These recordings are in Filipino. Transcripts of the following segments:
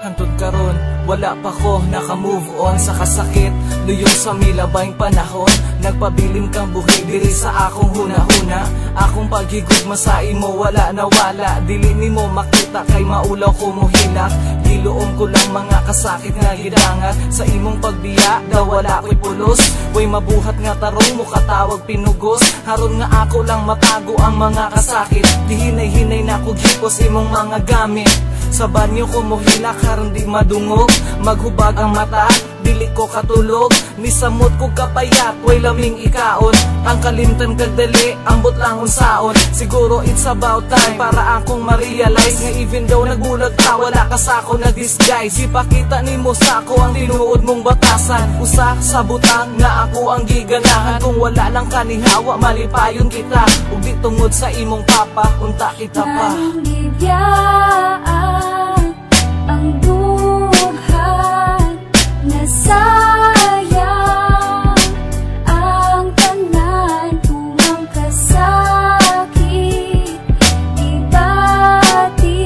hantod karon, wala pa ko naka-move on sa kasakit. Luyo sa milabayng panahon, nagpabilim kang buhi diri sa akong hunahuna. Akong paghigugma sa imo wala nawala, dili nimo makita kay maulaw ko mohilak. Giluom ko lang mga kasakit nga gidangat, sa imong pagbiya daw wala ko'y pulos. Way mabuhat nga tarong mo katawag pinugos, haron nga ako lang matago ang mga kasakit. Gihinay-hinay na ko gipos imong mga gamit, sa banyo ko mohilak haron di madungog. Maghubag ang mata, dili ko katulog, ni samot ko kapayat, way laming ikaon. Ang kalimtan kagdali, ambot lang unsaon. Siguro it's about time para akong ma-realize nga even though nagbulag ka, wala ka sa ako nag-disguise. Ipakita ni mo sa ako ang tinuod mong batasan, usa sa butang nga ako ang giganahan. Kung wala lang kanihawa, malipayon kita, ug di tungod sa imong papa, unta kita pa. Ang buhay na sayang, ang tanan tumang kasakit, ibati,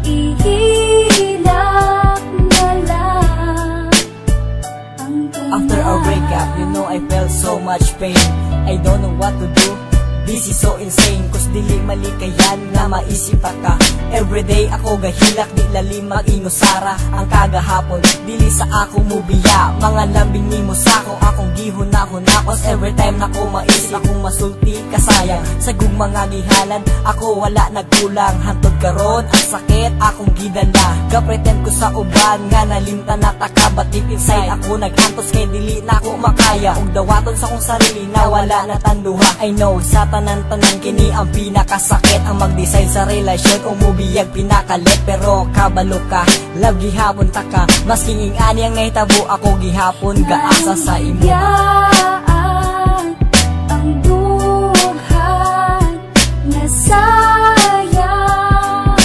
ihilak na lang ang tanan. After our breakup, you know I felt so much pain. I don't know what to do, this is so insane. Cause dili malikayan nga maisip ka. Everyday ako gahilak, di lalim mag-inusara. Ang kagahapon, dili sa ako mubiya. Mga lambing ni mo sa ako, akong gihuna-huna. Cause every time na ko maisip, akong masulti kasayang. Sa mga gihalan, ako wala nagkulang. Hantod karon ang sakit, akong gidala. Ga-pretend ko sa uban, nga nalimta na taka. But deep inside, ako naghantos kay dili na ako makaya. Ug dawaton sa kong sarili na wala na tanduha. I know, sa tanan-tanan kini ang pinakasakit. Ang mag-design sa relasyon, umubiyag pinakalit. Pero kabalo ka, love gihapon ta ka. Mas kinging ani ang nahitabo, ako gihapon gaasa sa imo. Ang buhay na sayang,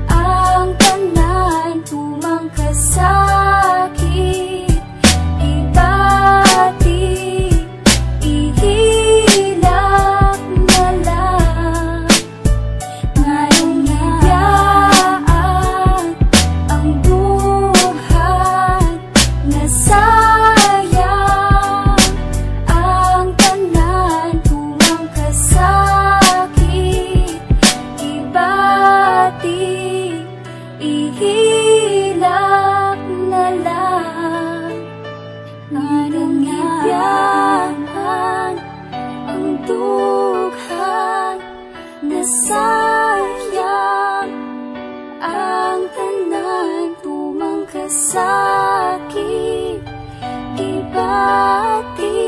ang tanan tumang kasakit, ibati, ihilak na lang. Ngayong ibiyaan ang buhay na sayang, ang tanan tumang kasakit, ibati, ihilak na lang. Ngayong ibiyaan ang dughan na sayang, ang tanan tumang kasakit, ibati,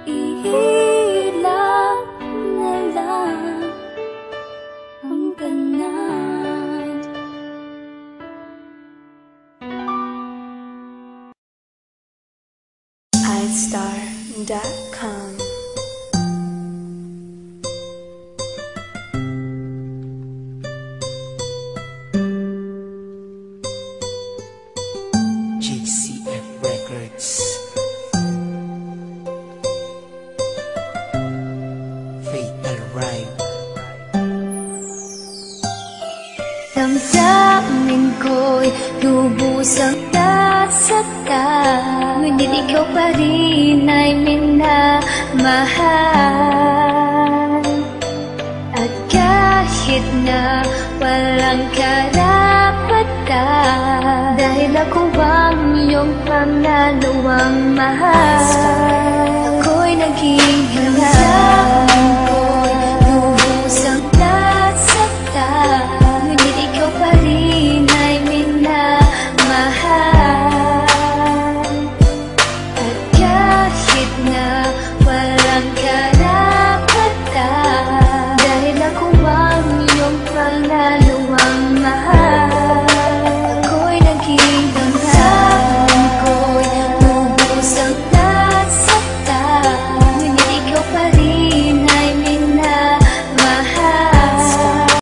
ihilak na lang ang tanan. iStar.com. JCF Records. Fatal Rhyme. Damdamin ko'y lubusang nasakta, ngunit ikaw pa rin ay minamahal. At kahit na walang karapatan, dahil ako ang iyong pangalawang mahal, ako'y naging handa.